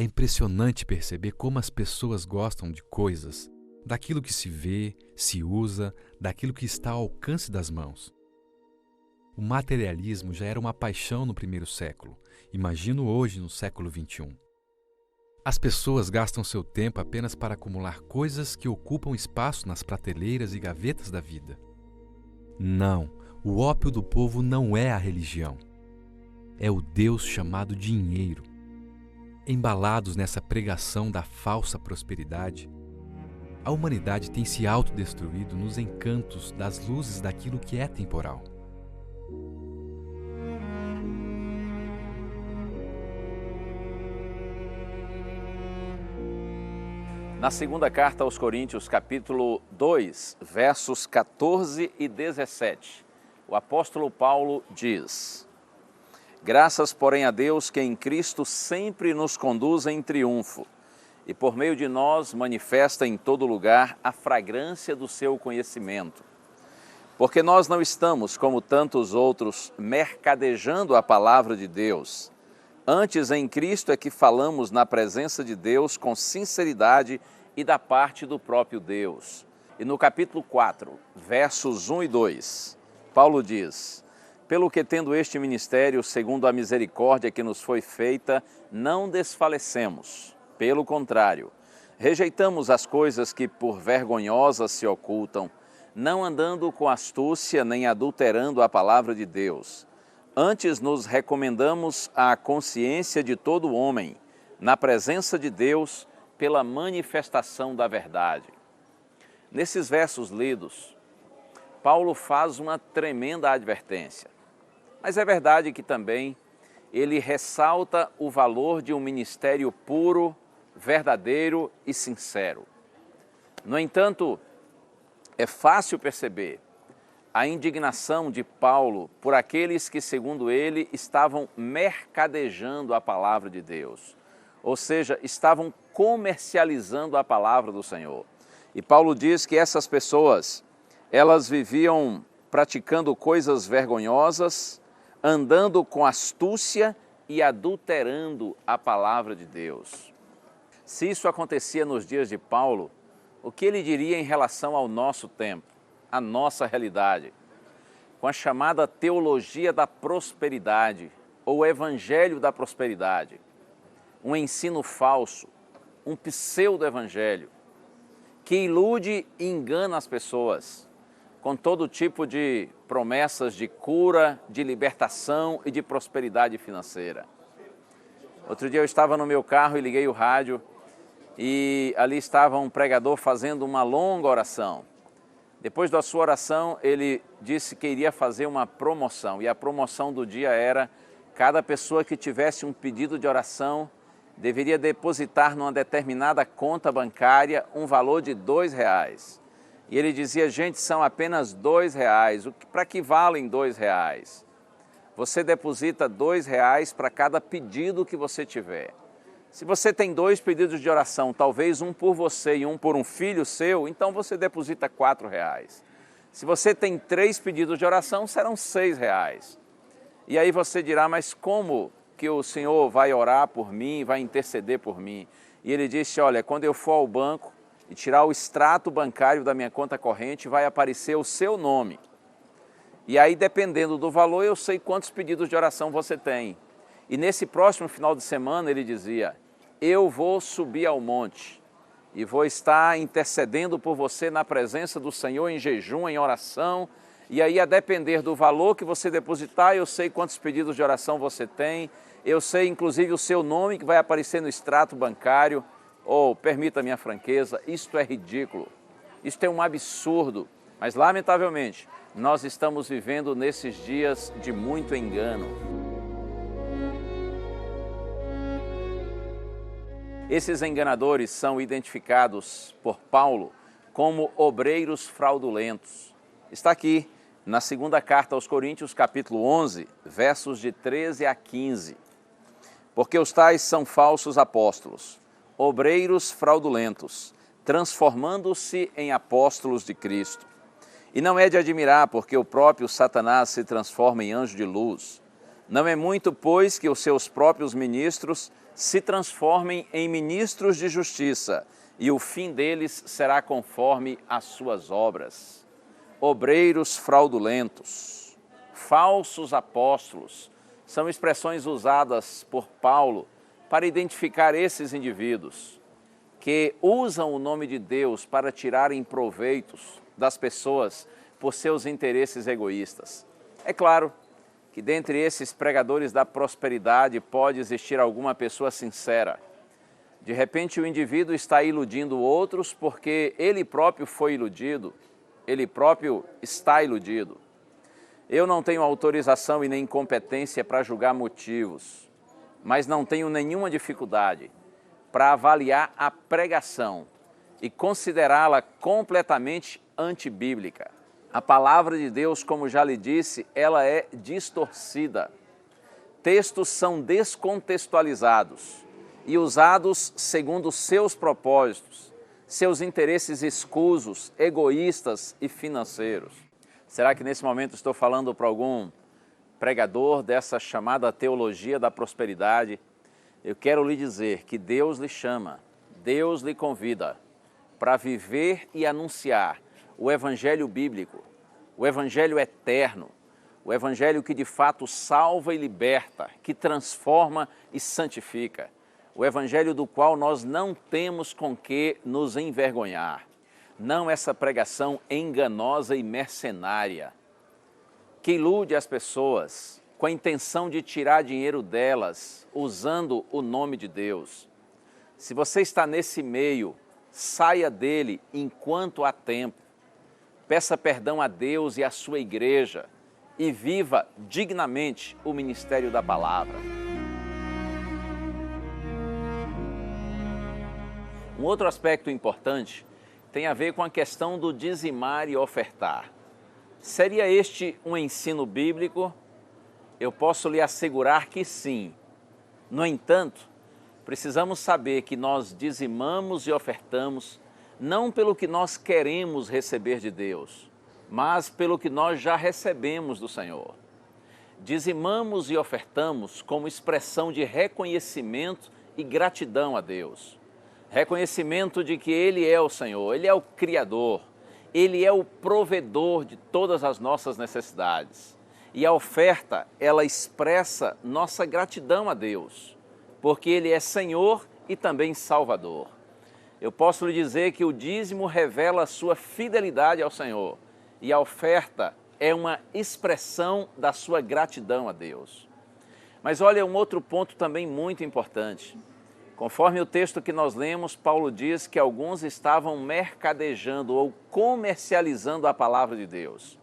É impressionante perceber como as pessoas gostam de coisas, daquilo que se vê, se usa, daquilo que está ao alcance das mãos. O materialismo já era uma paixão no primeiro século, imagino hoje no século XXI. As pessoas gastam seu tempo apenas para acumular coisas que ocupam espaço nas prateleiras e gavetas da vida. Não, o ópio do povo não é a religião. É o Deus chamado dinheiro. Embalados nessa pregação da falsa prosperidade, a humanidade tem se autodestruído nos encantos das luzes daquilo que é temporal. Na segunda carta aos Coríntios, capítulo 2, versos 14 e 17, o apóstolo Paulo diz: Graças, porém, a Deus que em Cristo sempre nos conduz em triunfo e por meio de nós manifesta em todo lugar a fragrância do seu conhecimento. Porque nós não estamos, como tantos outros, mercadejando a palavra de Deus. Antes, em Cristo é que falamos na presença de Deus com sinceridade e da parte do próprio Deus. E no capítulo 4, versos 1 e 2, Paulo diz: Pelo que tendo este ministério, segundo a misericórdia que nos foi feita, não desfalecemos. Pelo contrário, rejeitamos as coisas que por vergonhosas se ocultam, não andando com astúcia nem adulterando a palavra de Deus. Antes nos recomendamos à consciência de todo homem, na presença de Deus, pela manifestação da verdade. Nesses versos lidos, Paulo faz uma tremenda advertência. Mas é verdade que também ele ressalta o valor de um ministério puro, verdadeiro e sincero. No entanto, é fácil perceber a indignação de Paulo por aqueles que, segundo ele, estavam mercadejando a palavra de Deus, ou seja, estavam comercializando a palavra do Senhor. E Paulo diz que essas pessoas, elas viviam praticando coisas vergonhosas, andando com astúcia e adulterando a palavra de Deus. Se isso acontecia nos dias de Paulo, o que ele diria em relação ao nosso tempo, à nossa realidade? Com a chamada teologia da prosperidade, ou evangelho da prosperidade, um ensino falso, um pseudo-evangelho, que ilude e engana as pessoas, com todo tipo de promessas de cura, de libertação e de prosperidade financeira. Outro dia eu estava no meu carro e liguei o rádio e ali estava um pregador fazendo uma longa oração. Depois da sua oração, ele disse que iria fazer uma promoção, e a promoção do dia era: cada pessoa que tivesse um pedido de oração deveria depositar numa determinada conta bancária um valor de R$2. E ele dizia: gente, são apenas R$2, para que valem R$2? Você deposita R$2 para cada pedido que você tiver. Se você tem 2 pedidos de oração, talvez um por você e um por um filho seu, então você deposita R$4. Se você tem 3 pedidos de oração, serão R$6. E aí você dirá: mas como que o Senhor vai orar por mim, vai interceder por mim? E ele disse: olha, quando eu for ao banco e tirar o extrato bancário da minha conta corrente, vai aparecer o seu nome. E aí, dependendo do valor, eu sei quantos pedidos de oração você tem. E nesse próximo final de semana, ele dizia: eu vou subir ao monte e vou estar intercedendo por você na presença do Senhor em jejum, em oração. E aí, a depender do valor que você depositar, eu sei quantos pedidos de oração você tem, eu sei inclusive o seu nome que vai aparecer no extrato bancário. Oh, permita a minha franqueza, isto é ridículo, isto é um absurdo, mas lamentavelmente nós estamos vivendo nesses dias de muito engano. Esses enganadores são identificados por Paulo como obreiros fraudulentos. Está aqui na segunda carta aos Coríntios, capítulo 11, versos de 13 a 15. Porque os tais são falsos apóstolos, obreiros fraudulentos, transformando-se em apóstolos de Cristo. E não é de admirar, porque o próprio Satanás se transforma em anjo de luz. Não é muito, pois, que os seus próprios ministros se transformem em ministros de justiça, e o fim deles será conforme as suas obras. Obreiros fraudulentos, falsos apóstolos, são expressões usadas por Paulo para identificar esses indivíduos que usam o nome de Deus para tirarem proveitos das pessoas por seus interesses egoístas. É claro que dentre esses pregadores da prosperidade pode existir alguma pessoa sincera. De repente o indivíduo está iludindo outros porque ele próprio foi iludido, ele próprio está iludido. Eu não tenho autorização e nem competência para julgar motivos, mas não tenho nenhuma dificuldade para avaliar a pregação e considerá-la completamente antibíblica. A palavra de Deus, como já lhe disse, ela é distorcida. Textos são descontextualizados e usados segundo seus propósitos, seus interesses escusos, egoístas e financeiros. Será que nesse momento estou falando para algum pregador dessa chamada teologia da prosperidade? Eu quero lhe dizer que Deus lhe chama, Deus lhe convida para viver e anunciar o Evangelho bíblico, o Evangelho eterno, o Evangelho que de fato salva e liberta, que transforma e santifica, o Evangelho do qual nós não temos com que nos envergonhar. Não essa pregação enganosa e mercenária, que ilude as pessoas com a intenção de tirar dinheiro delas, usando o nome de Deus. Se você está nesse meio, saia dele enquanto há tempo. Peça perdão a Deus e à sua igreja e viva dignamente o ministério da palavra. Um outro aspecto importante tem a ver com a questão do dizimar e ofertar. Seria este um ensino bíblico? Eu posso lhe assegurar que sim. No entanto, precisamos saber que nós dizimamos e ofertamos não pelo que nós queremos receber de Deus, mas pelo que nós já recebemos do Senhor. Dizimamos e ofertamos como expressão de reconhecimento e gratidão a Deus. Reconhecimento de que Ele é o Senhor, Ele é o Criador, Ele é o provedor de todas as nossas necessidades. E a oferta, ela expressa nossa gratidão a Deus, porque Ele é Senhor e também Salvador. Eu posso lhe dizer que o dízimo revela a sua fidelidade ao Senhor e a oferta é uma expressão da sua gratidão a Deus. Mas olha, um outro ponto também muito importante. Conforme o texto que nós lemos, Paulo diz que alguns estavam mercadejando ou comercializando a palavra de Deus.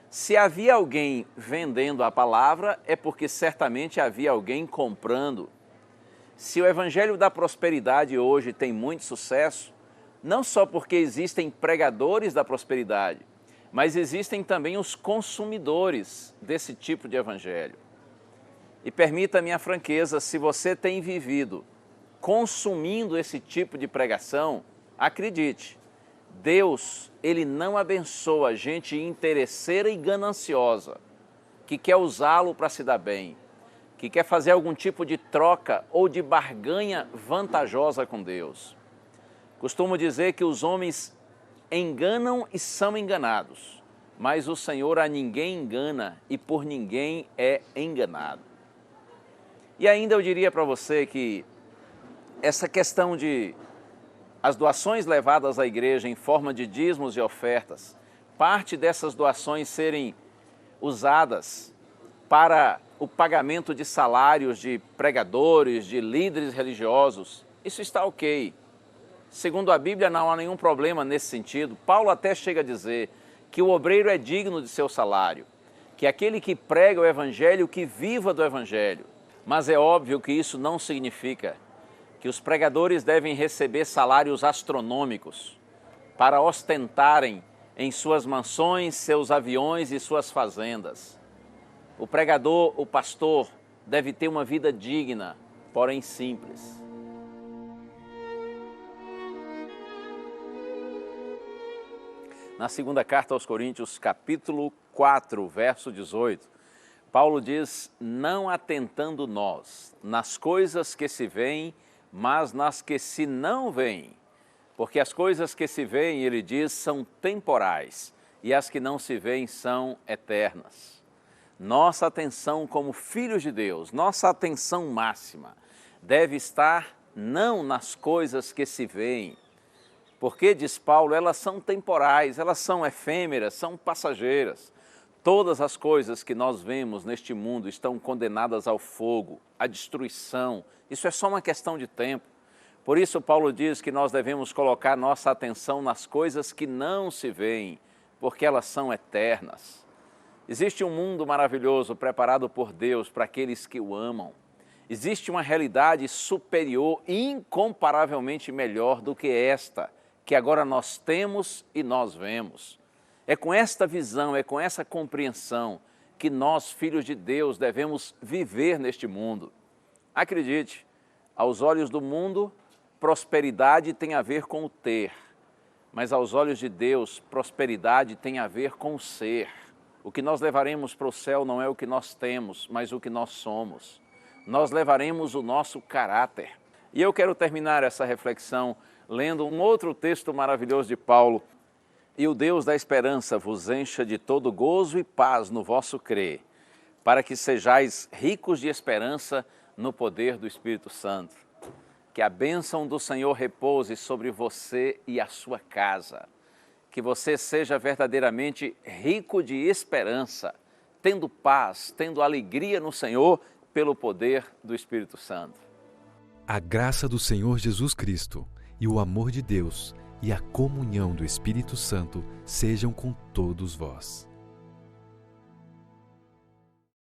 Se havia alguém vendendo a palavra, é porque certamente havia alguém comprando. Se o Evangelho da prosperidade hoje tem muito sucesso, não só porque existem pregadores da prosperidade, mas existem também os consumidores desse tipo de Evangelho. E permita-me a franqueza, se você tem vivido consumindo esse tipo de pregação, acredite, Deus, Ele não abençoa gente interesseira e gananciosa, que quer usá-lo para se dar bem, que quer fazer algum tipo de troca ou de barganha vantajosa com Deus. Costumo dizer que os homens enganam e são enganados, mas o Senhor a ninguém engana e por ninguém é enganado. E ainda eu diria para você que essa questão de as doações levadas à igreja em forma de dízimos e ofertas, parte dessas doações serem usadas para o pagamento de salários de pregadores, de líderes religiosos, isso está ok. Segundo a Bíblia, não há nenhum problema nesse sentido. Paulo até chega a dizer que o obreiro é digno de seu salário, que aquele que prega o Evangelho, que viva do Evangelho. Mas é óbvio que isso não significa que os pregadores devem receber salários astronômicos para ostentarem em suas mansões, seus aviões e suas fazendas. O pregador, o pastor, deve ter uma vida digna, porém simples. Na segunda carta aos Coríntios, capítulo 4, verso 18, Paulo diz, não atentando nós nas coisas que se veem, mas nas que se não veem. Porque as coisas que se veem, ele diz, são temporais, e as que não se veem são eternas. Nossa atenção como filhos de Deus, nossa atenção máxima, deve estar não nas coisas que se veem, porque, diz Paulo, elas são temporais, elas são efêmeras, são passageiras. Todas as coisas que nós vemos neste mundo estão condenadas ao fogo, à destruição. Isso é só uma questão de tempo. Por isso, Paulo diz que nós devemos colocar nossa atenção nas coisas que não se veem, porque elas são eternas. Existe um mundo maravilhoso preparado por Deus para aqueles que o amam. Existe uma realidade superior e incomparavelmente melhor do que esta, que agora nós temos e nós vemos. É com esta visão, é com essa compreensão que nós, filhos de Deus, devemos viver neste mundo. Acredite, aos olhos do mundo, prosperidade tem a ver com o ter, mas aos olhos de Deus, prosperidade tem a ver com o ser. O que nós levaremos para o céu não é o que nós temos, mas o que nós somos. Nós levaremos o nosso caráter. E eu quero terminar essa reflexão lendo um outro texto maravilhoso de Paulo. E o Deus da esperança vos encha de todo gozo e paz no vosso crer, para que sejais ricos de esperança no poder do Espírito Santo. Que a bênção do Senhor repouse sobre você e a sua casa. Que você seja verdadeiramente rico de esperança, tendo paz, tendo alegria no Senhor, pelo poder do Espírito Santo. A graça do Senhor Jesus Cristo e o amor de Deus e a comunhão do Espírito Santo sejam com todos vós.